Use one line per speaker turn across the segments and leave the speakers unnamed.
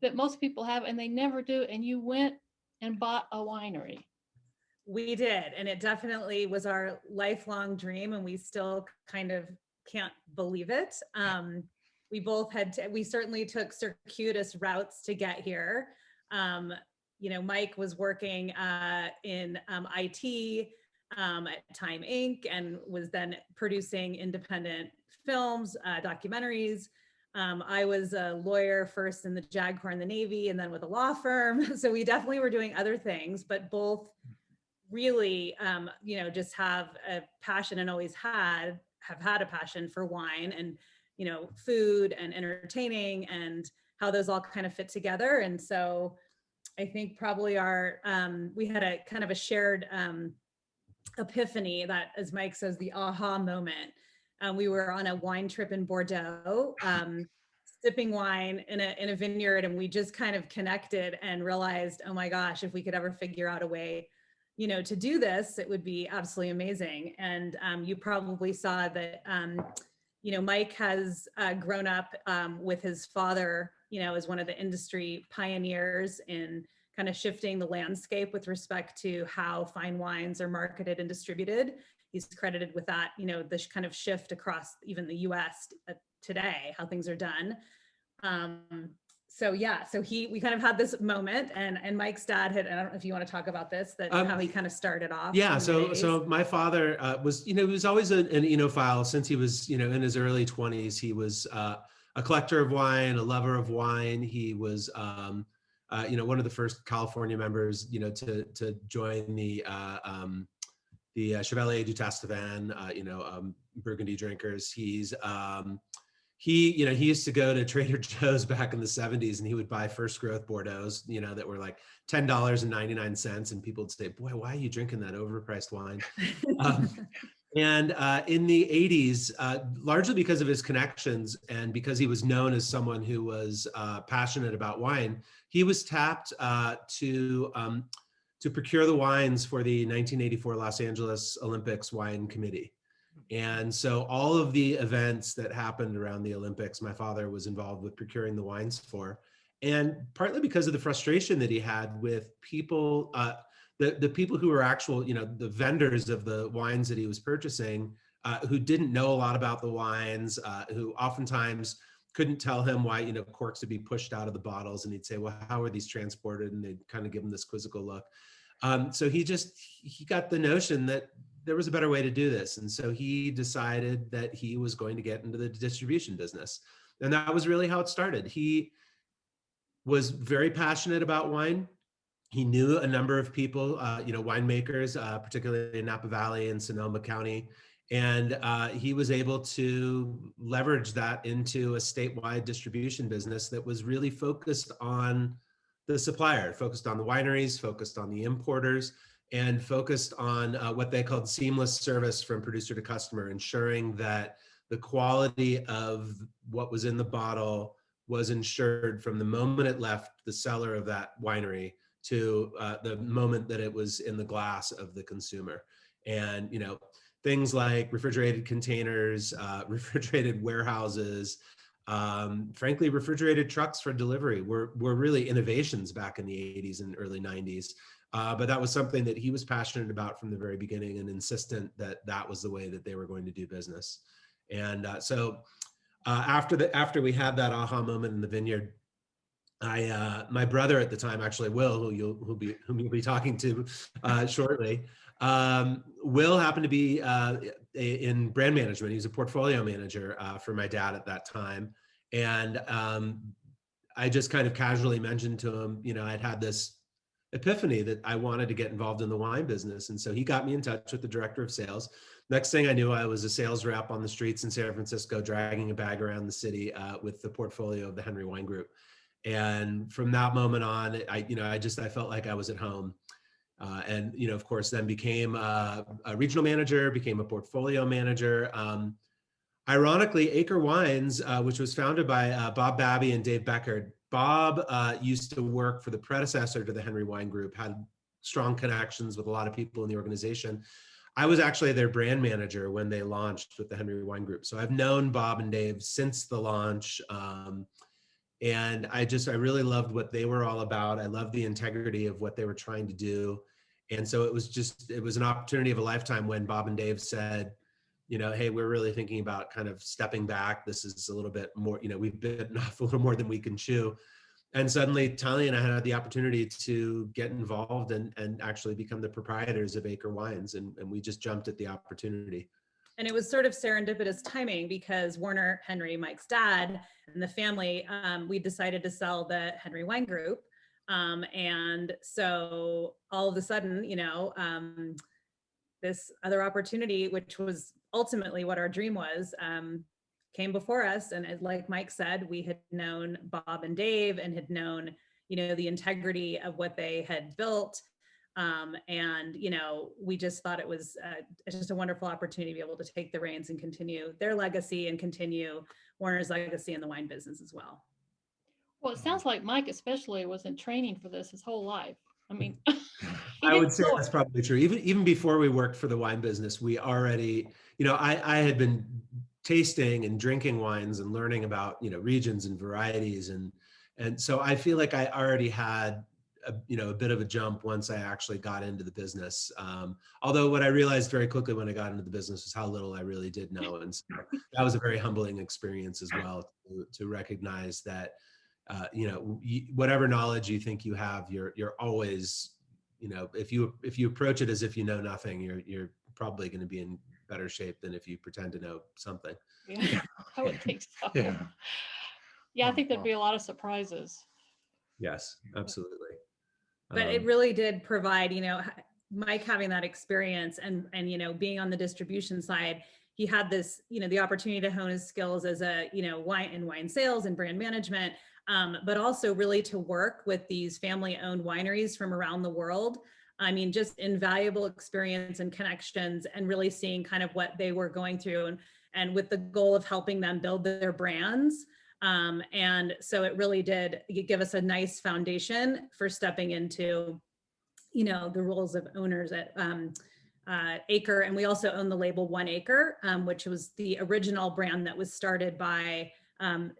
that most people have, and they never do. And you went and bought a winery.
We did. And it definitely was our lifelong dream. And we still kind of can't believe it. We both we certainly took circuitous routes to get here. Mike was working in IT at Time Inc. and was then producing independent films, documentaries. I was a lawyer first in the JAG Corps in the Navy and then with a law firm. So we definitely were doing other things, but both really, just have a passion and always have had a passion for wine and, food and entertaining and how those all kind of fit together. And so I think probably we had a kind of a shared epiphany that, as Mike says, the aha moment. We were on a wine trip in Bordeaux, sipping wine in a vineyard, and we just kind of connected and realized, oh my gosh, if we could ever figure out a way, to do this, it would be absolutely amazing. And you probably saw that, Mike has grown up with his father, as one of the industry pioneers in kind of shifting the landscape with respect to how fine wines are marketed and distributed. He's credited with that, the kind of shift across even the US today, how things are done. So we kind of had this moment, and Mike's dad I don't know if you want to talk about this, how he kind of started off.
Yeah. So my father was, he was always an enophile since he was, in his early 20s. He was a collector of wine, a lover of wine. He was, one of the first California members, to join the Chevalier du Tastavan, Burgundy drinkers. He used to go to Trader Joe's back in the 70s, and he would buy first growth Bordeaux's, that were like $10.99. And people would say, boy, why are you drinking that overpriced wine? And in the 80s, largely because of his connections and because he was known as someone who was passionate about wine, he was tapped to procure the wines for the 1984 Los Angeles Olympics Wine Committee. And so all of the events that happened around the Olympics, my father was involved with procuring the wines for. And partly because of the frustration that he had with people, the people who were actual, the vendors of the wines that he was purchasing, who didn't know a lot about the wines, who oftentimes couldn't tell him why, corks would be pushed out of the bottles. And he'd say, well, how are these transported? And they'd kind of give him this quizzical look. So he got the notion that there was a better way to do this. And so he decided that he was going to get into the distribution business. And that was really how it started. He was very passionate about wine. He knew a number of people, winemakers, particularly in Napa Valley and Sonoma County. And he was able to leverage that into a statewide distribution business that was really focused on the supplier, focused on the wineries, focused on the importers, and focused on what they called seamless service from producer to customer, ensuring that the quality of what was in the bottle was ensured from the moment it left the cellar of that winery to the moment that it was in the glass of the consumer. And, things like refrigerated containers, refrigerated warehouses, frankly, refrigerated trucks for delivery were really innovations back in the 80s and early 90s. But that was something that he was passionate about from the very beginning and insistent that that was the way that they were going to do business. And so after we had that aha moment in the vineyard, my brother at the time, actually Will, whom you'll be talking to shortly, Will happened to be in brand management. He's a portfolio manager for my dad at that time. And I just kind of casually mentioned to him, I'd had this epiphany that I wanted to get involved in the wine business. And so he got me in touch with the director of sales. Next thing I knew, I was a sales rep on the streets in San Francisco, dragging a bag around the city with the portfolio of the Henry Wine Group. And from that moment on, I felt like I was at home. And, of course, then became a regional manager, became a portfolio manager. Ironically, Acre Wines, which was founded by Bob Babby and Dave Beckard. Bob used to work for the predecessor to the Henry Wine Group, had strong connections with a lot of people in the organization. I was actually their brand manager when they launched with the Henry Wine Group. So I've known Bob and Dave since the launch. And I really loved what they were all about. I loved the integrity of what they were trying to do. And so it was an opportunity of a lifetime when Bob and Dave said, you know, hey, we're really thinking about kind of stepping back. This is a little bit more, you know, we've bitten off a little more than we can chew. And suddenly Talley and I had the opportunity to get involved and actually become the proprietors of Acre Wines. And we just jumped at the opportunity.
And it was sort of serendipitous timing because Warner Henry, Mike's dad, and the family, we decided to sell the Henry Wine Group. And so all of a sudden, you know, this other opportunity, which was ultimately what our dream was, came before us. And like Mike said, we had known Bob and Dave and had known, you know, the integrity of what they had built. And, you know, we just thought it was just a wonderful opportunity to be able to take the reins and continue their legacy and continue Warner's legacy in the wine business as well.
Well, it sounds like Mike especially was in training for this his whole life. I mean,
I would say that's probably true. Even before we worked for the wine business, we already, you know, I had been tasting and drinking wines and learning about, you know, regions and varieties. And so I feel like I already had a bit of a jump once I actually got into the business. Although what I realized very quickly when I got into the business was how little I really did know. And so that was a very humbling experience as well, to recognize that, you know, whatever knowledge you think you have, you're always, you know, if you approach it as if you know nothing, you're probably going to be in better shape than if you pretend to know something.
Yeah, I would think so.
Yeah.
Yeah, I think there'd be a lot of surprises.
Yes, absolutely.
But it really did provide, you know, Mike having that experience and, you know, being on the distribution side, he had this, you know, the opportunity to hone his skills as a, you know, wine sales and brand management, but also really to work with these family-owned wineries from around the world. I mean, just invaluable experience and connections, and really seeing kind of what they were going through, and with the goal of helping them build their brands. And so it really did give us a nice foundation for stepping into, you know, the roles of owners at Acre. And we also own the label 1 Acre, which was the original brand that was started by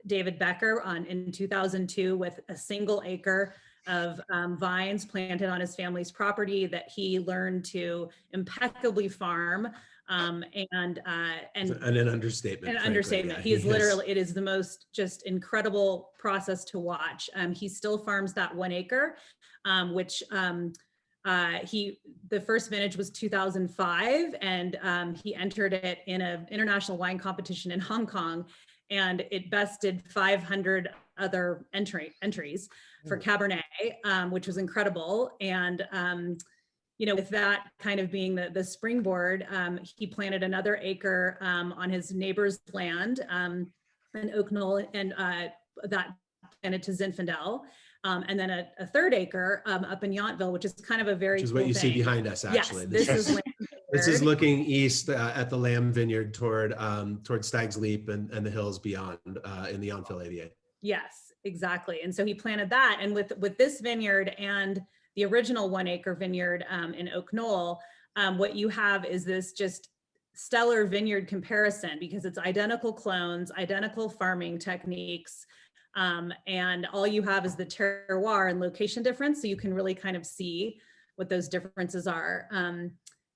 David Becker in 2002 with a single acre of vines planted on his family's property that he learned to impeccably farm. And an
understatement.
An understatement.
Yeah,
he is literally, it is the most just incredible process to watch. He still farms that 1 acre, which the first vintage was 2005, and he entered it in an international wine competition in Hong Kong, and it bested 500 other entries for Cabernet, which was incredible. And you know, with that kind of being the springboard, he planted another acre on his neighbor's land in Oakville, and that planted to Zinfandel. And then a third acre up in Yountville, which is kind of a very
which is
cool
what you
thing.
see behind us, actually.
Yes,
This is looking east at the Lamb Vineyard toward Stag's Leap and the hills beyond in the Yountville 88.
Yes, exactly. And so he planted that, and with this vineyard and the original 1 acre vineyard in Oak Knoll, what you have is this just stellar vineyard comparison, because it's identical clones, identical farming techniques, and all you have is the terroir and location difference, so you can really kind of see what those differences are.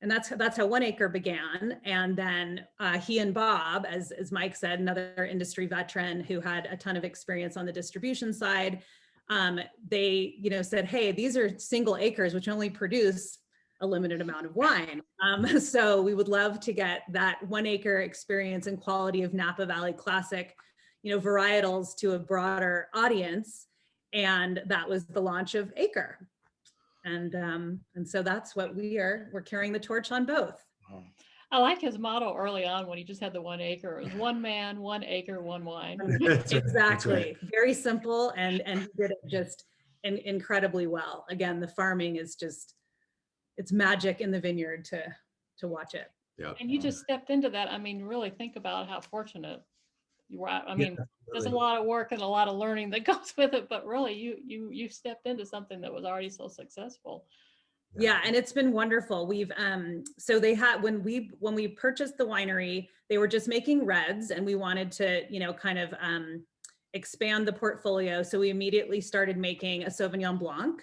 And that's how 1 acre began. And then he and Bob, as Mike said, another industry veteran who had a ton of experience on the distribution side, they, you know, said, hey, these are single acres which only produce a limited amount of wine. So we would love to get that 1 acre experience and quality of Napa Valley Classic, you know, varietals to a broader audience. And that was the launch of Acre. And so that's what we're carrying the torch on both.
I like his motto early on when he just had the 1 acre. It was 1 man, 1 acre, 1 wine.
Exactly.
Right.
Very simple. And he did it just incredibly well. Again, the farming is just, it's magic in the vineyard to watch it.
Yeah.
And you just stepped into that. I mean, really think about how fortunate you were. I mean, there's a lot of work and a lot of learning that goes with it, but really you stepped into something that was already so successful.
Yeah, and it's been wonderful. We've so they had, when we purchased the winery, they were just making reds, and we wanted to, you know, kind of expand the portfolio. So we immediately started making a Sauvignon Blanc,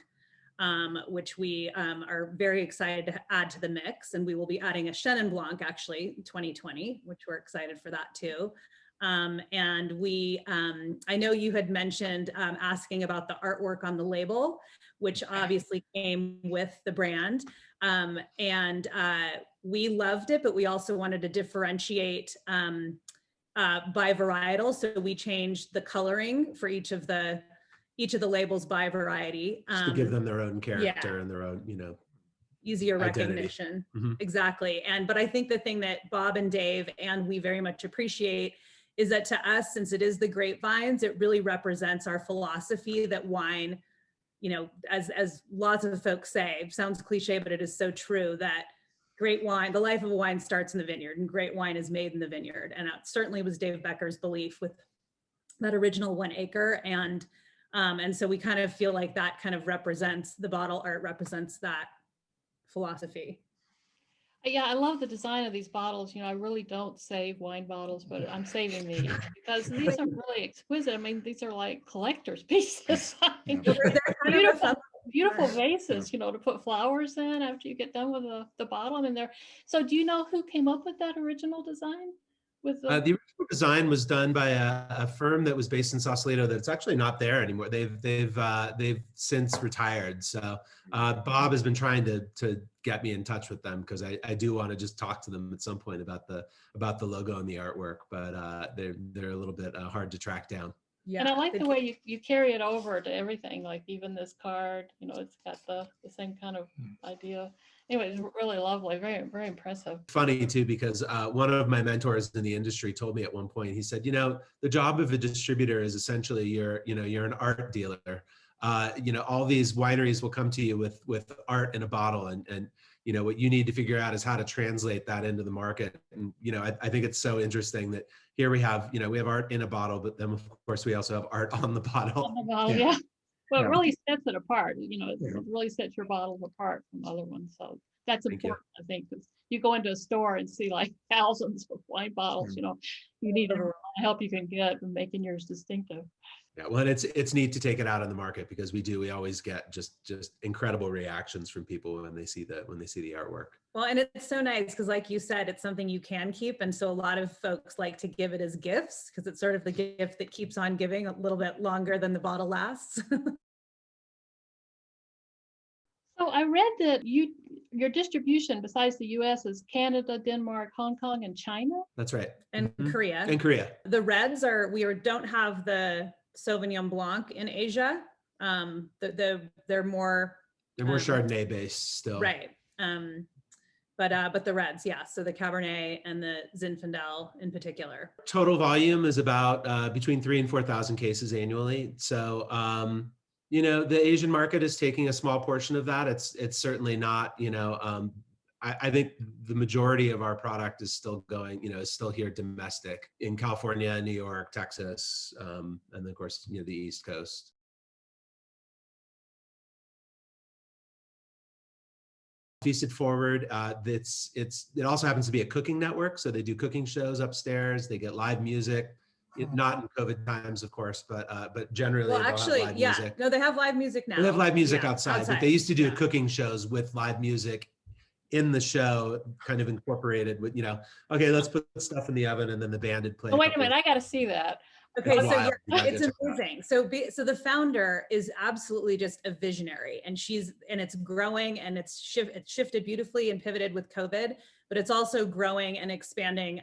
which we are very excited to add to the mix. And we will be adding a Chenin Blanc actually in 2020, which we're excited for that too. And we, I know you had mentioned asking about the artwork on the label, which obviously came with the brand. We loved it, but we also wanted to differentiate by varietal. So we changed the coloring for each of the labels by variety.
Just to give them their own character and their own, you know,
easier
identity.
recognition.
Mm-hmm.
Exactly. But I think the thing that Bob and Dave and we very much appreciate is that to us, since it is the grapevines, it really represents our philosophy that wine, you know, as lots of folks say, sounds cliche, but it is so true that great wine, the life of a wine starts in the vineyard, and great wine is made in the vineyard. And that certainly was Dave Becker's belief with that original 1 acre. And so we kind of feel like that kind of represents, the bottle art represents that philosophy.
Yeah, I love the design of these bottles. You know, I really don't save wine bottles, but I'm saving these because these are really exquisite. I mean, these are like collector's pieces. I mean, beautiful vases, you know, to put flowers in after you get done with the bottle. I mean, so do you know who came up with that original design? The
original design was done by a firm that was based in Sausalito that's actually not there anymore. They've since retired. So Bob has been trying to get me in touch with them because I do want to just talk to them at some point about the logo and the artwork, but they're a little bit hard to track down.
Yeah, and I like the way you carry it over to everything, like even this card, you know, it's got the same kind of idea. Anyway, it's really lovely, very, very impressive.
Funny too, because one of my mentors in the industry told me at one point, he said, you know, the job of a distributor is essentially you're an art dealer. You know, all these wineries will come to you with art in a bottle, and you know, what you need to figure out is how to translate that into the market. And, you know, I think it's so interesting that here we have art in a bottle, but then of course we also have art on the bottle.
On the bottle, yeah. Well, it really sets it apart. You know, it really sets your bottles apart from other ones. So that's important, I think, because you go into a store and see like thousands of wine bottles, you know, you need all the help you can get in making yours distinctive.
Yeah, well, and it's neat to take it out on the market because we always get just incredible reactions from people when they see the artwork.
Well, and it's so nice because, like you said, it's something you can keep, and so a lot of folks like to give it as gifts because it's sort of the gift that keeps on giving a little bit longer than the bottle lasts.
So I read that your distribution besides the U.S. is Canada, Denmark, Hong Kong, and China.
That's right.
And Korea.
And Korea.
The reds don't have the Sauvignon Blanc in Asia. They're more
Chardonnay based still.
Right. But the reds, yeah. So the Cabernet and the Zinfandel in particular.
Total volume is about between 3,000 and 4,000 cases annually. So you know, the Asian market is taking a small portion of that. It's certainly not, you know, I think the majority of our product is still going, you know, is still here domestic in California, New York, Texas, and then of course, you know, the East Coast. Feasted Forward, it also happens to be a cooking network. So they do cooking shows upstairs. They get live music. Not in COVID times, of course, but generally.
Well, actually,
live
yeah,
music.
no, they have live music now.
They have live music outside, but they used to do cooking shows with live music in the show, kind of incorporated with, you know, okay, let's put stuff in the oven and then the band would play.
Oh, wait a minute, I got to see that.
Okay, so it's amazing. So the founder is absolutely just a visionary, and it's growing, and it's shifted beautifully and pivoted with COVID, but it's also growing and expanding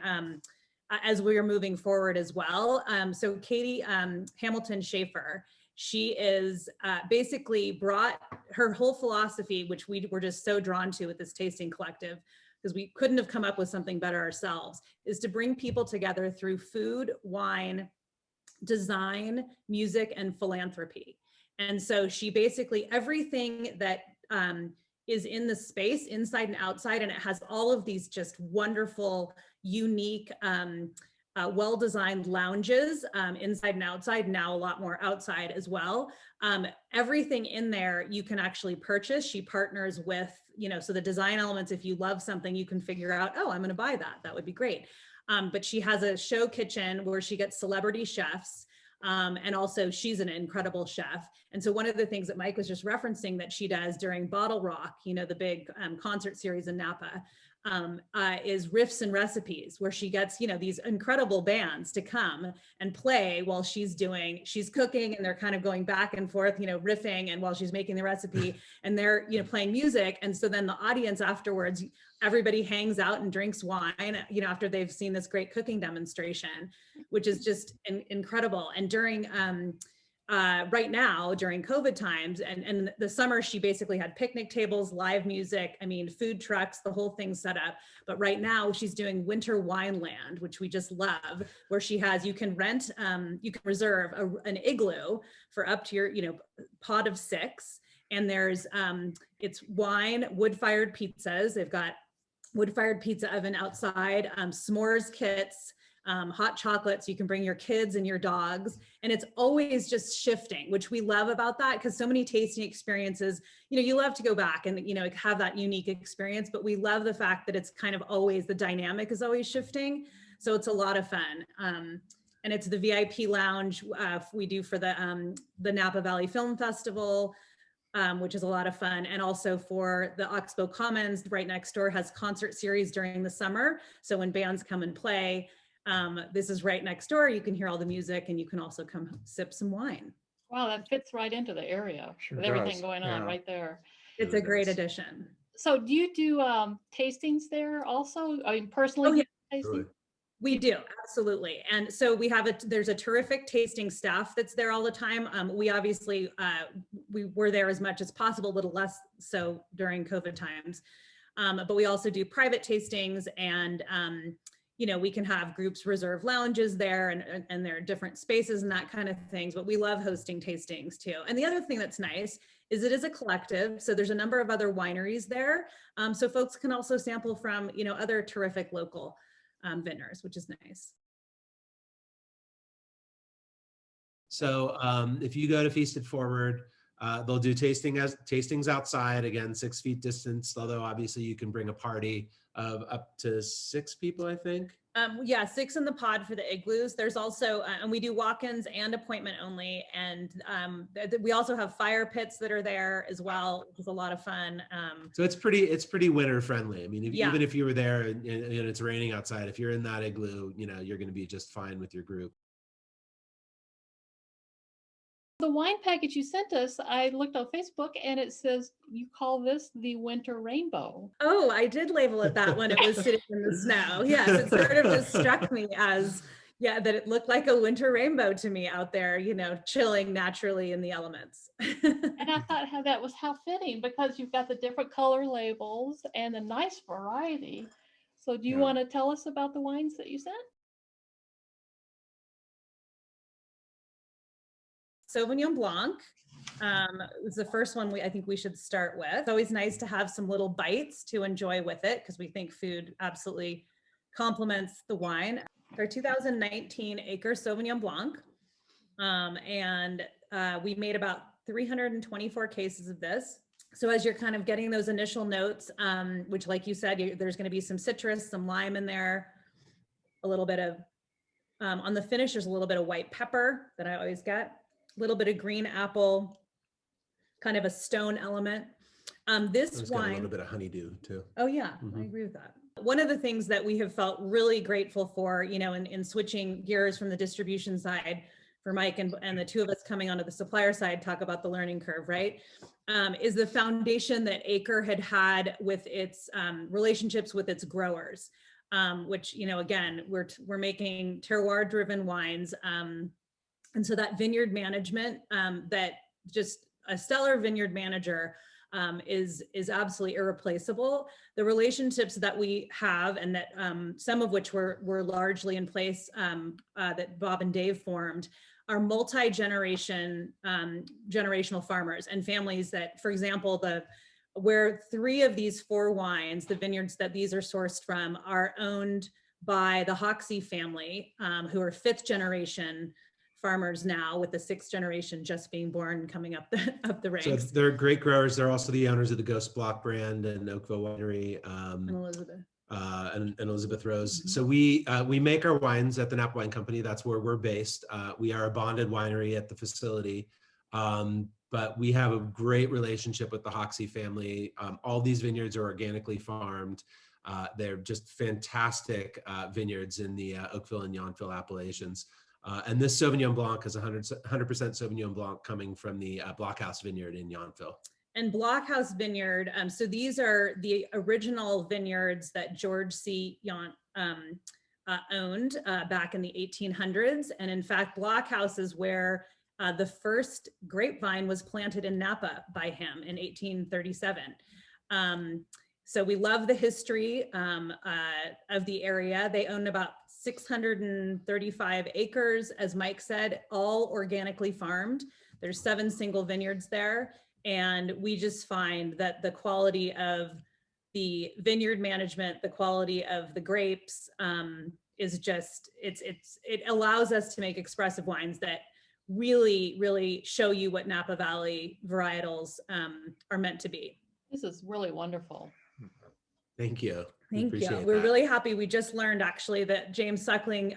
as we are moving forward as well. So Katie Hamilton Schaefer, she is basically brought her whole philosophy, which we were just so drawn to with this tasting collective, because we couldn't have come up with something better ourselves, is to bring people together through food, wine, design, music, and philanthropy. And so she basically, everything that is in the space, inside and outside, and it has all of these just wonderful, unique, well-designed lounges inside and outside, now a lot more outside as well. Everything in there you can actually purchase. She partners with, you know, so the design elements, if you love something, you can figure out, oh, I'm going to buy that. That would be great. But she has a show kitchen where she gets celebrity chefs. And also she's an incredible chef. And so one of the things that Mike was just referencing that she does during Bottle Rock, you know, the big concert series in Napa, is riffs and recipes, where she gets, you know, these incredible bands to come and play while she's cooking, and they're kind of going back and forth, you know, riffing, and while she's making the recipe, and they're, you know, playing music. And so then the audience afterwards, everybody hangs out and drinks wine, you know, after they've seen this great cooking demonstration, which is just incredible. And during right now during COVID times and the summer, she basically had picnic tables, live music, I mean, food trucks, the whole thing set up. But right now she's doing Winter Wine Land, which we just love, where she has, you can rent, you can reserve an igloo for up to your, you know, pod of 6. And there's, it's wine, wood-fired pizzas. They've got wood-fired pizza oven outside, s'mores kits, hot chocolate, so you can bring your kids and your dogs. And it's always just shifting, which we love about that, because so many tasting experiences, you know, you love to go back and, you know, have that unique experience, but we love the fact that it's kind of always, the dynamic is always shifting. So it's a lot of fun. And it's the VIP lounge we do for the Napa Valley Film Festival, which is a lot of fun. And also for the Oxbow Commons right next door has concert series during the summer. So when bands come and play, this is right next door. You can hear all the music, and you can also come sip some wine.
Wow, that fits right into the area
Sure
with everything
does,
going on
yeah.
right there.
It's a great addition.
So do you do tastings there also? I mean, personally,
Oh, yeah.
tasting?
Really?
We do, absolutely. And so we have there's a terrific tasting staff that's there all the time. We obviously, we were there as much as possible, a little less so during COVID times. But we also do private tastings, and you know, we can have groups reserve lounges there, and there are different spaces and that kind of things, but we love hosting tastings too. And the other thing that's nice is it is a collective. So there's a number of other wineries there. So folks can also sample from, you know, other terrific local vintners, which is nice.
So if you go to Feast It Forward, they'll do tastings outside, again, 6 feet distance, although obviously you can bring a party of up to 6 people, I think.
Yeah, 6 in the pod for the igloos. There's also, and we do walk-ins and appointment only. And we also have fire pits that are there as well, which is a lot of fun.
So it's pretty winter friendly. I mean,
Yeah.
even if you were there and it's raining outside, if you're in that igloo, you know, you're going to be just fine with your group.
The wine package you sent us, I looked on Facebook and it says you call this the Winter Rainbow.
Oh, I did label it that when it was sitting in the snow. Yes, it sort of just struck me as, yeah, that it looked like a winter rainbow to me out there, you know, chilling naturally in the elements.
And I thought how fitting, because you've got the different color labels and a nice variety. So do you want to tell us about the wines that you sent?
Sauvignon Blanc was the first one I think we should start with. It's always nice to have some little bites to enjoy with it, because we think food absolutely complements the wine. Our 2019 Acre Sauvignon Blanc. And we made about 324 cases of this. So as you're kind of getting those initial notes, which like you said, there's going to be some citrus, some lime in there, a little bit of, on the finish, there's a little bit of white pepper that I always get. A little bit of green apple, kind of a stone element. This wine,
got a little bit of honeydew too.
Oh yeah, I agree with that. One of the things that we have felt really grateful for, you know, in switching gears from the distribution side for Mike and the two of us coming onto the supplier side, talk about the learning curve, right? Is the foundation that Acre had with its relationships with its growers, which, you know, again, we're making terroir driven wines. And so that vineyard management, that just a stellar vineyard manager is absolutely irreplaceable. The relationships that we have, and that some of which were largely in place, that Bob and Dave formed, are multi-generation, generational farmers and families that, for example, where 3 of these 4 wines, the vineyards that these are sourced from, are owned by the Hoxie family, who are 5th generation farmers now, with the 6th generation just being born, coming up the ranks.
So they're great growers. They're also the owners of the Ghost Block brand and Oakville Winery.
And Elizabeth.
and Elizabeth Rose. So we make our wines at the Napa Wine Company. That's where we're based. We are a bonded winery at the facility, but we have a great relationship with the Hoxie family. All these vineyards are organically farmed. They're just fantastic vineyards in the Oakville and Yountville appellations. And this Sauvignon Blanc is 100% Sauvignon Blanc coming from the Blockhouse Vineyard in Yountville.
And Blockhouse Vineyard, so these are the original vineyards that George C. Yount owned back in the 1800s. And in fact, Blockhouse is where the first grapevine was planted in Napa by him in 1837. So we love the history of the area. They own about 635 acres, as Mike said, all organically farmed. There's 7 single vineyards there. And we just find that the quality of the vineyard management, the quality of the grapes is just, it allows us to make expressive wines that really, really show you what Napa Valley varietals are meant to be.
This is really wonderful.
Thank you.
Thank you. We're really happy. We just learned actually that James Suckling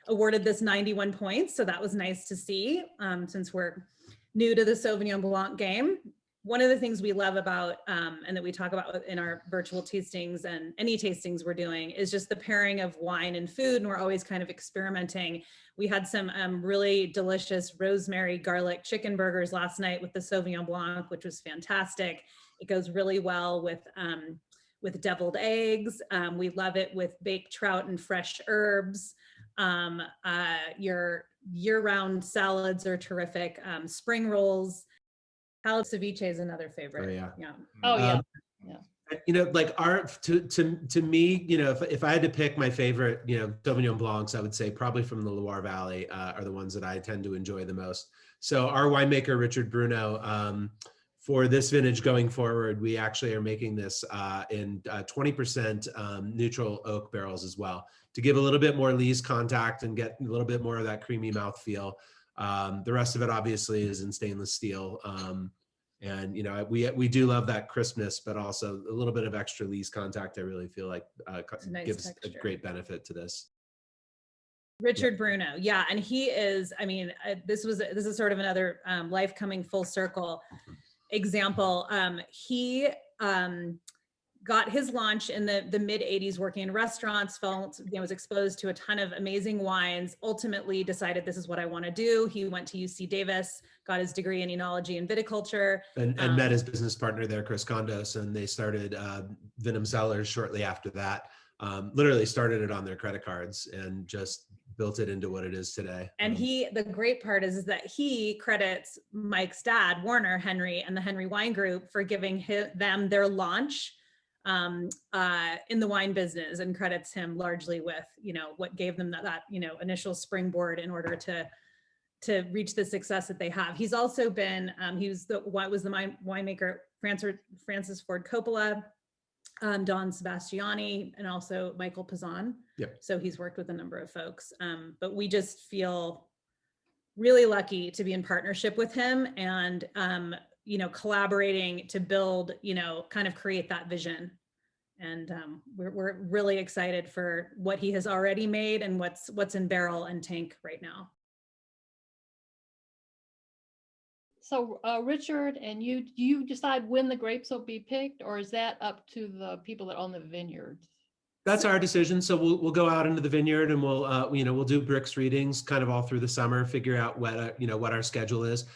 awarded this 91 points. So that was nice to see since we're new to the Sauvignon Blanc game. One of the things we love about and that we talk about in our virtual tastings and any tastings we're doing is just the pairing of wine and food. And we're always kind of experimenting. We had some really delicious rosemary garlic chicken burgers last night with the Sauvignon Blanc, which was fantastic. It goes really well with deviled eggs. We love it with baked trout and fresh herbs. Your year-round salads are terrific. Spring rolls. Palate ceviche is another favorite.
Oh, yeah.
Yeah.
Oh, yeah. Yeah.
You know, like to me, you know, if I had to pick my favorite, you know, Sauvignon Blancs, I would say probably from the Loire Valley are the ones that I tend to enjoy the most. So our winemaker, Richard Bruno, for this vintage going forward, we actually are making this in 20% neutral oak barrels as well to give a little bit more lees contact and get a little bit more of that creamy mouthfeel. The rest of it obviously is in stainless steel. And, you know, we do love that crispness, but also a little bit of extra lees contact. I really feel like
Nice
gives
texture.
a great benefit to this.
Richard Bruno. Yeah. And he is, I mean, this is sort of another life coming full circle example. He got his launch in the mid 80s working in restaurants, was exposed to a ton of amazing wines, ultimately decided this is what I want to do. He went to UC Davis, got his degree in enology and viticulture.
And met his business partner there, Chris Condos, and they started Venom Cellars shortly after that. Literally started it on their credit cards and just built it into what it is today.
And the great part is that he credits Mike's dad, Warner Henry, and the Henry Wine Group for giving them their launch in the wine business, and credits him largely with, you know, what gave them that you know, initial springboard in order to reach the success that they have. He's also been, he was the winemaker, Francis Ford Coppola, Don Sebastiani, and also Michael Pazan.
Yep.
So he's worked with a number of folks, but we just feel really lucky to be in partnership with him and, you know, collaborating to build, you know, kind of create that vision. And we're really excited for what he has already made and what's in barrel and tank right now.
So Richard, and you decide when the grapes will be picked, or is that up to the people that own the vineyards?
That's our decision. So we'll go out into the vineyard and we'll you know, we'll do Brix readings kind of all through the summer, figure out what you know, what our schedule is.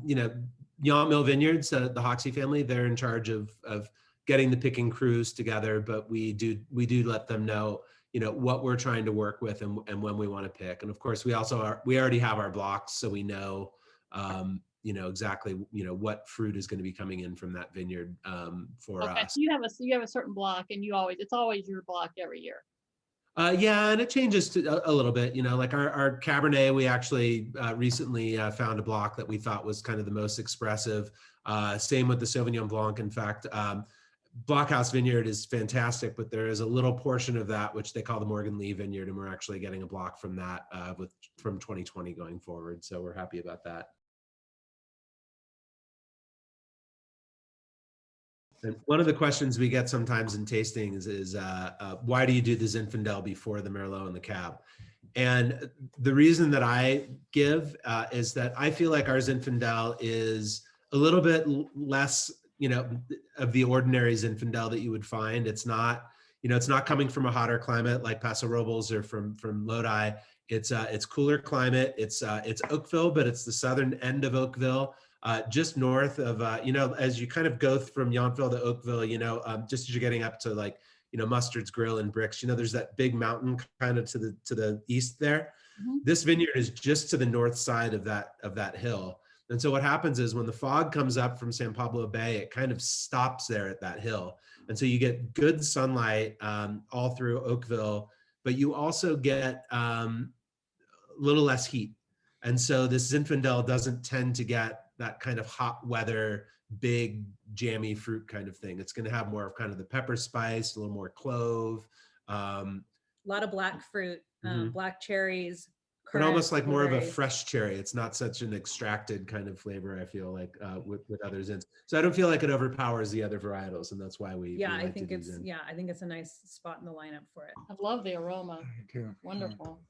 You know, Yountville Vineyards, the Hoxie family, they're in charge of getting the picking crews together, but we do let them know, you know, what we're trying to work with and when we want to pick. And of course, we already have our blocks, so we know you know, exactly, you know, what fruit is going to be coming in from that vineyard for us.
So you have a certain block, and it's always your block every year.
Yeah, and it changes a little bit, you know, like our Cabernet, we actually recently found a block that we thought was kind of the most expressive. Same with the Sauvignon Blanc. In fact, Blockhouse Vineyard is fantastic, but there is a little portion of that, which they call the Morgan Lee Vineyard, and we're actually getting a block from that from 2020 going forward. So we're happy about that. And one of the questions we get sometimes in tastings is why do you do the Zinfandel before the Merlot and the Cab? And the reason that I give is that I feel like our Zinfandel is a little bit less, of the ordinary Zinfandel that you would find. It's not, it's not coming from a hotter climate like Paso Robles or from Lodi. It's cooler climate. It's Oakville, but it's the southern end of Oakville. Just north of, as you kind of go from Yountville to Oakville, just as you're getting up to like, Mustard's Grill and Bricks, there's that big mountain kind of to the east there.
Mhm.
This vineyard is just to the north side of that hill. And so what happens is when the fog comes up from San Pablo Bay, it kind of stops there at that hill. And so you get good sunlight all through Oakville, but you also get a little less heat. And so this Zinfandel doesn't tend to get that kind of hot weather, big jammy fruit kind of thing. It's going to have more of kind of the pepper spice, a little more clove.
A lot of black fruit,
Mhm.
black cherries.
But almost like more of a
blueberries.
fresh cherry. It's not such an extracted kind of flavor, I feel like, with other Zins. So I don't feel like it overpowers the other varietals, and that's why we
Yeah,
like
I think
to do
it's
Zin.
I think it's a nice spot in the lineup for it.
I love the aroma.
too.
Wonderful.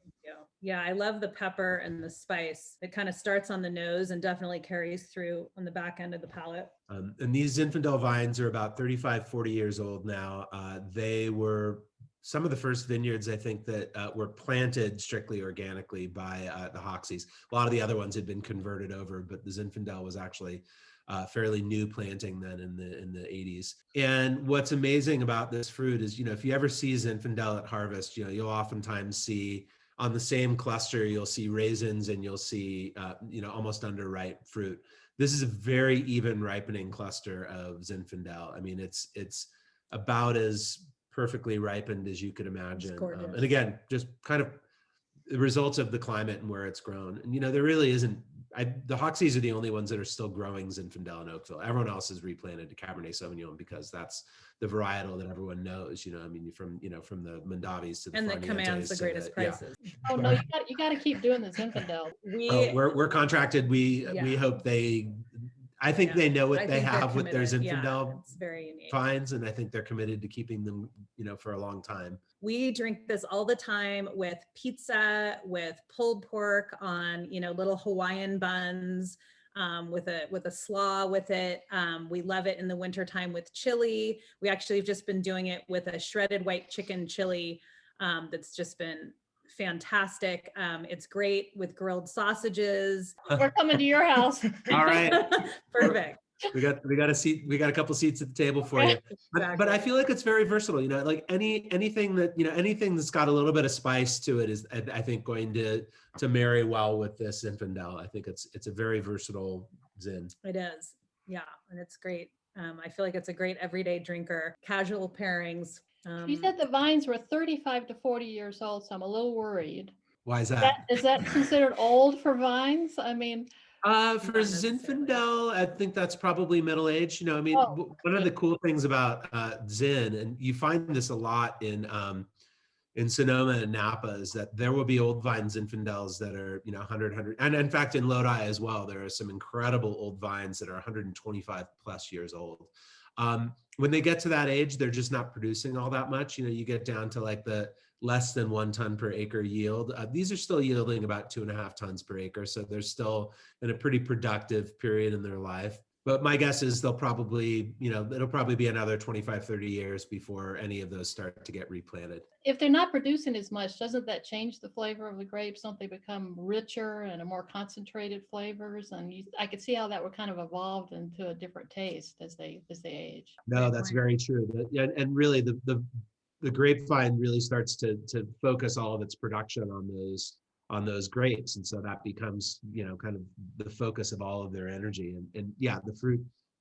Yeah, I love the pepper and the spice. It kind of starts on the nose and definitely carries through on the back end of the palate.
And these Zinfandel vines are about 35, 40 years old now. They were some of the first vineyards, I think, that were planted strictly organically by the Hoxies. A lot of the other ones had been converted over, but the Zinfandel was actually fairly new planting then in the 80s. And what's amazing about this fruit is, if you ever see Zinfandel at harvest, you'll oftentimes see on the same cluster, you'll see raisins and you'll see, almost underripe fruit. This is a very even ripening cluster of Zinfandel. I mean, it's about as perfectly ripened as you could imagine.
gorgeous.
And again, just kind of the results of the climate and where it's grown. And, there really isn't, the Hoxies are the only ones that are still growing Zinfandel in Oakville. Everyone else is replanted to Cabernet Sauvignon because that's the varietal that everyone knows, from the Mondavis to the
And that commands
Farnientes
the
to
greatest prices.
Oh no, you got to keep doing the Zinfandel.
We're contracted. We hope I think they know what
I
they
think they're
have with their
committed. Yeah,
Zinfandel
it's very unique.
vines, and I think they're committed to keeping them, for a long time.
We drink this all the time with pizza, with pulled pork on, little Hawaiian buns, with a slaw with it. We love it in the wintertime with chili. We actually have just been doing it with a shredded white chicken chili that's just been fantastic. It's great with grilled sausages.
We're coming to your house.
All right.
Perfect.
We got a seat. We got a couple seats at the table for you. But I feel like it's very versatile. Like anything that anything that's got a little bit of spice to it is, I think, going to marry well with this Zinfandel. I think it's a very versatile Zin.
It is, yeah, and it's great. I feel like it's a great everyday drinker, casual pairings.
You said the vines were 35 to 40 years old, so I'm a little worried.
Why is that?
Is that considered old for vines? I mean,
For
Not necessarily.
Zinfandel, I think that's probably middle age. One of the cool things about Zin, and you find this a lot in Sonoma and Napa, is that there will be old vine Zinfandels that are 100, and in fact in Lodi as well, there are some incredible old vines that are 125 plus years old. When they get to that age, they're just not producing all that much. You get down to like the less than 1 ton per acre yield. These are still yielding about 2.5 tons per acre. So they're still in a pretty productive period in their life. But my guess is they'll probably, it'll probably be another 25, 30 years before any of those start to get replanted.
if they're not producing as much, doesn't that change the flavor of the grapes? Don't they become richer and a more concentrated flavors? And I could see how that would kind of evolve into a different taste as they age.
No, that's very true. And really the grapevine really starts to focus all of its production on those grapes. And so that becomes, kind of the focus of all of their energy. And yeah, the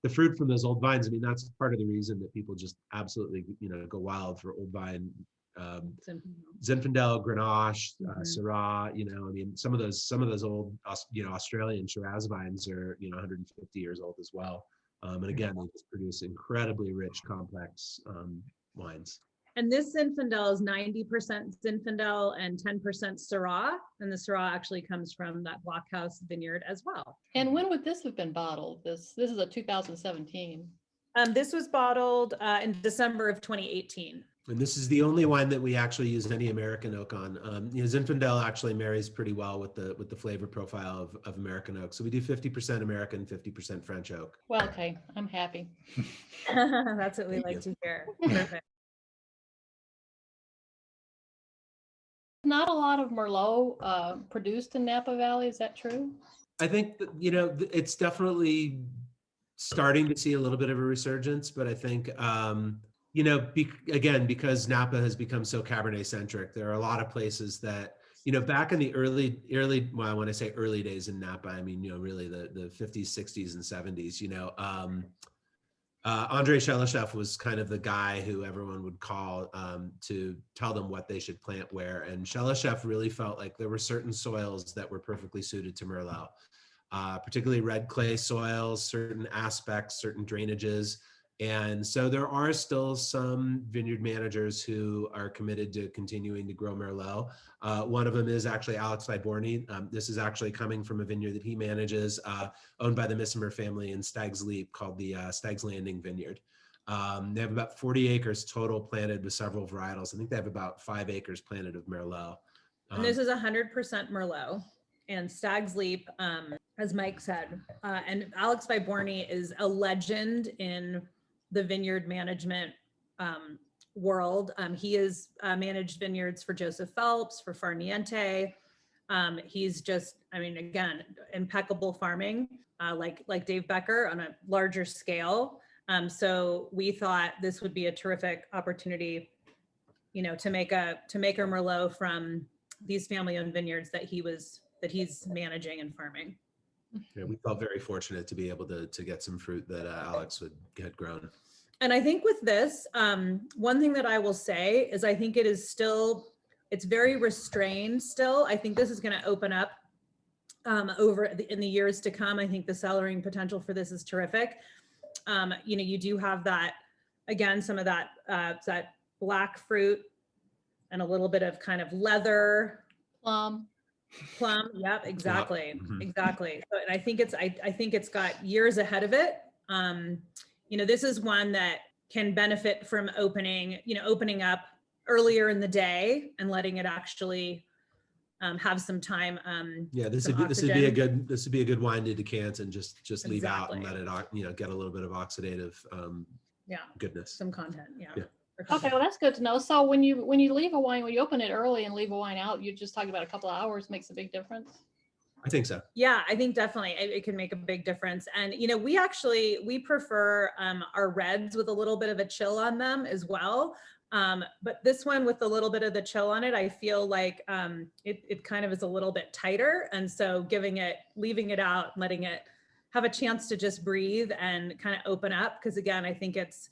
fruit from those old vines, I mean, that's part of the reason that people just absolutely, go wild for old vine, Zinfandel, Grenache, Syrah, I mean, some of those old, Australian Shiraz vines are, 150 years old as well. And again, they just produce incredibly rich, complex wines.
And this Zinfandel is 90% Zinfandel and 10% Syrah. And the Syrah actually comes from that Blockhouse vineyard as well.
And when would this have been bottled? This is a 2017.
This was bottled in December of 2018.
And this is the only wine that we actually use any American oak on. Zinfandel actually marries pretty well with the flavor profile of American oak. So we do 50% American, 50% French oak.
Well, okay, I'm happy.
That's what we
Thank
like
you.
to hear. Perfect.
Not a lot of Merlot produced in Napa Valley. Is that true?
I think that, it's definitely starting to see a little bit of a resurgence, but I think, again, because Napa has become so Cabernet centric, there are a lot of places that, back in the early, well, when I say early days in Napa, I mean, really the 50s, 60s, and 70s, Andre Shelishef was kind of the guy who everyone would call to tell them what they should plant where. And Shelishef really felt like there were certain soils that were perfectly suited to Merlot, particularly red clay soils, certain aspects, certain drainages. And so there are still some vineyard managers who are committed to continuing to grow Merlot. One of them is actually Alex Viborni. This is actually coming from a vineyard that he manages, owned by the Missimer family in Stag's Leap, called the Stag's Landing Vineyard. They have about 40 acres total planted with several varietals. I think they have about 5 acres planted of Merlot.
And this is 100% Merlot and Stag's Leap, as Mike said. And Alex Viborni is a legend in the vineyard management world. He has managed vineyards for Joseph Phelps, for Farniente. He's just, again, impeccable farming, like Dave Becker on a larger scale. So we thought this would be a terrific opportunity, to make a Merlot from these family-owned vineyards that he's managing and farming.
Yeah, we felt very fortunate to be able to get some fruit that Alex had grown.
And I think with this, one thing that I will say is I think it's very restrained still. I think this is going to open up in the years to come. I think the cellaring potential for this is terrific. You do have that, again, some of that black fruit and a little bit of kind of leather. Plum. Yep, exactly.
Mm-hmm.
Exactly. So, and I think it's got years ahead of it. This is one that can benefit from opening up earlier in the day and letting it actually have some time.
This would be a good wine to decant and just leave out and let it get a little bit of oxidative goodness.
Some content. Yeah.
Okay, well, that's good to know. So when you leave a wine, when you open it early and leave a wine out, you're just talking about a couple of hours makes a big difference.
I think so.
Yeah, I think definitely it can make a big difference. And, we prefer our reds with a little bit of a chill on them as well. But this one with a little bit of the chill on it, I feel like it kind of is a little bit tighter. And so leaving it out, letting it have a chance to just breathe and kind of open up. Because again, I think it's,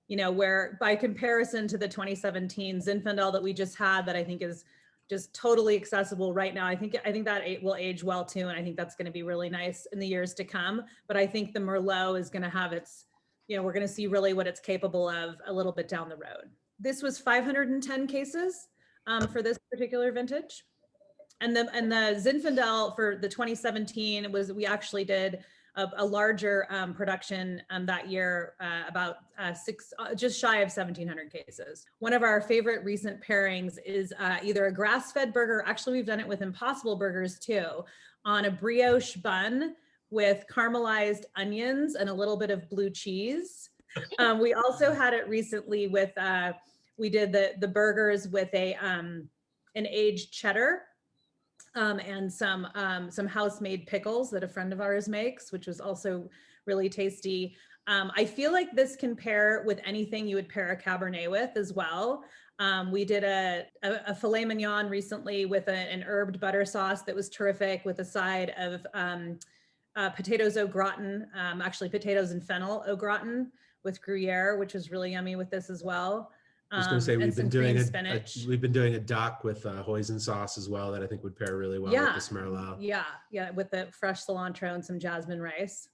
where by comparison to the 2017 Zinfandel that we just had, that I think is just totally accessible right now. I think that will age well too. And I think that's going to be really nice in the years to come. But I think the Merlot is going to have its, we're going to see really what it's capable of a little bit down the road. This was 510 cases for this particular vintage. And the Zinfandel for the 2017 we actually did a larger production that year, about just shy of 1,700 cases. One of our favorite recent pairings is either a grass-fed burger. Actually, we've done it with Impossible Burgers too, on a brioche bun with caramelized onions and a little bit of blue cheese. We also had it recently with, we did the burgers with an aged cheddar. And some house-made pickles that a friend of ours makes, which was also really tasty. I feel like this can pair with anything you would pair a Cabernet with as well. We did a filet mignon recently with an herbed butter sauce that was terrific, with a side of potatoes au gratin, actually potatoes and fennel au gratin with Gruyere, which was really yummy with this as well.
I was going to say we've been doing a duck with hoisin sauce as well that I think would pair really well with this Merlot.
Yeah, with the fresh cilantro and some jasmine rice.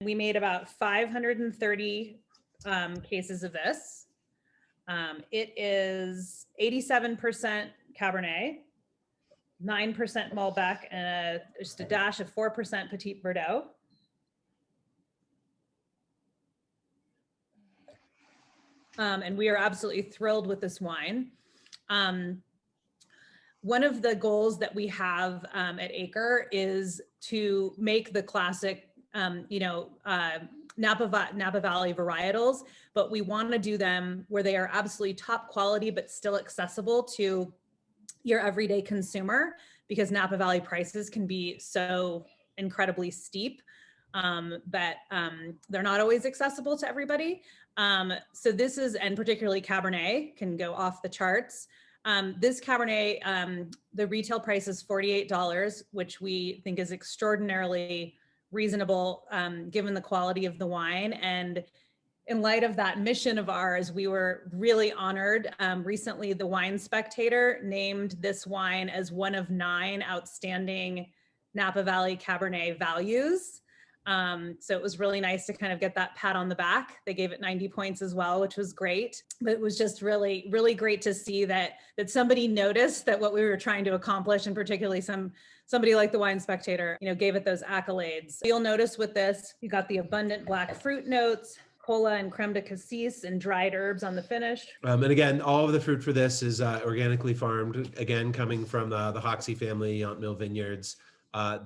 We made about 530 cases of this. It is 87% Cabernet, 9% Malbec and just a dash of 4% Petit Verdot. And we are absolutely thrilled with this wine. One of the goals that we have at Acre is to make the classic, Napa Valley varietals, but we want to do them where they are absolutely top quality, but still accessible to your everyday consumer, because Napa Valley prices can be so incredibly steep that they're not always accessible to everybody. So this is, and particularly Cabernet can go off the charts. This Cabernet, the retail price is $48, which we think is extraordinarily reasonable given the quality of the wine. And in light of that mission of ours, we were really honored. Recently, the Wine Spectator named this wine as one of 9 outstanding Napa Valley Cabernet values. So it was really nice to kind of get that pat on the back. They gave it 90 points as well, which was great. But it was just really, really great to see that somebody noticed that what we were trying to accomplish, and particularly somebody like the Wine Spectator, gave it those accolades. You'll notice with this, you got the abundant black fruit notes, cola and creme de cassis, and dried herbs on the finish.
And again, all of the fruit for this is organically farmed, again, coming from the Hoxie family, Yountville Vineyards.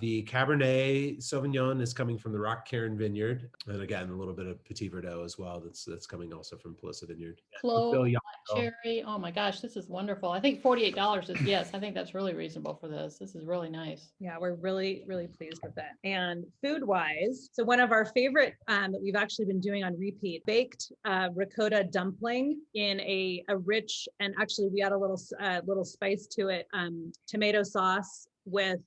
The Cabernet Sauvignon is coming from the Rock Cairn Vineyard. And again, a little bit of Petit Verdot as well. That's coming also from Pelissa Vineyard.
Clove, cherry. Oh my gosh, this is wonderful. I think $48 is, yes, I think that's really reasonable for this. This is really nice.
Yeah, we're really, really pleased with it. And food wise, so one of our favorite that we've actually been doing on repeat, baked ricotta dumpling in a rich, and actually we add a little spice to it, tomato sauce with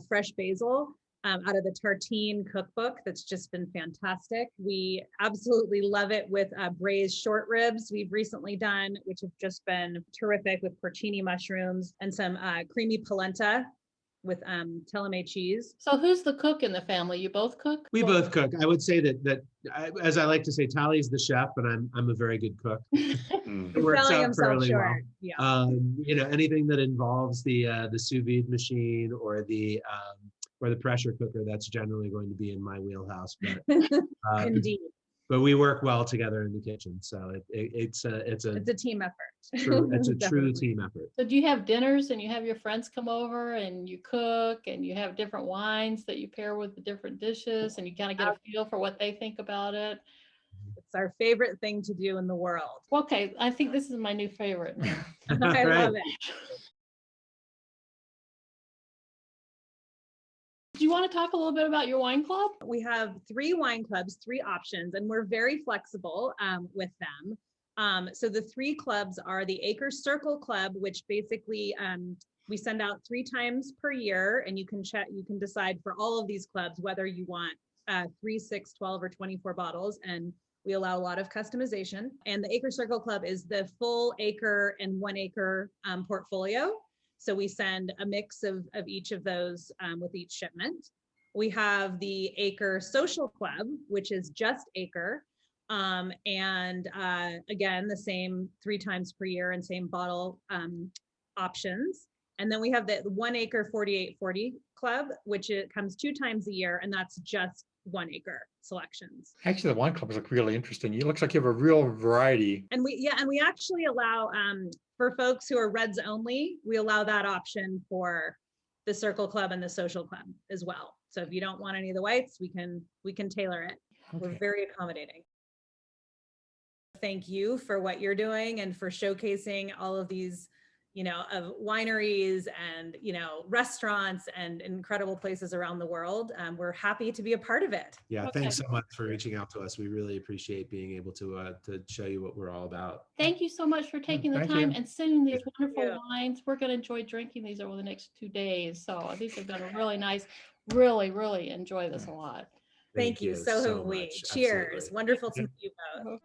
fresh basil out of the Tartine cookbook. That's just been fantastic. We absolutely love it with braised short ribs we've recently done, which have just been terrific, with porcini mushrooms and some creamy polenta with Tellame cheese.
So who's the cook in the family? You both cook?
We both cook. I would say that as I like to say, Talley's the chef, and I'm a very good cook. It works out fairly well. Yeah. Anything that involves the sous vide machine or the pressure cooker, that's generally going to be in my wheelhouse. But,
Indeed.
But we work well together in the kitchen, so it's a
team effort.
It's a true team effort.
So do you have dinners and you have your friends come over and you cook and you have different wines that you pair with the different dishes and you kind of get a feel for what they think about it?
It's our favorite thing to do in the world.
Okay, I think this is my new favorite now.
I love it.
Do you want to talk a little bit about your wine club?
We have 3 wine clubs, 3 options, and we're very flexible with them. So the 3 clubs are the Acre Circle Club, which basically we send out 3 times per year, and you can decide for all of these clubs whether you want 3, 6, 12, or 24 bottles, and we allow a lot of customization. And the Acre Circle Club is the full acre and 1 acre portfolio. So we send a mix of each of those with each shipment. We have the Acre Social Club, which is just acre. And again, the same 3 times per year and same bottle options. And then we have the 1 acre 4840 Club, which it comes 2 times a year, and that's just 1 acre selections.
Actually, the wine clubs look really interesting. It looks like you have a real variety.
And we actually allow for folks who are reds only, we allow that option for the Circle Club and the Social Club as well. So if you don't want any of the whites, we can tailor it. Okay. We're very accommodating. Thank you for what you're doing and for showcasing all of these, of wineries and, restaurants and incredible places around the world. We're happy to be a part of it.
Yeah, okay. Thanks so much for reaching out to us. We really appreciate being able to show you what we're all about.
Thank you so much for taking the time and sending these wonderful wines. We're going to enjoy drinking these over the next 2 days. So these have been really nice. Really, really enjoy this a lot.
Thank you. So have we. Cheers. Absolutely. Wonderful to meet you both.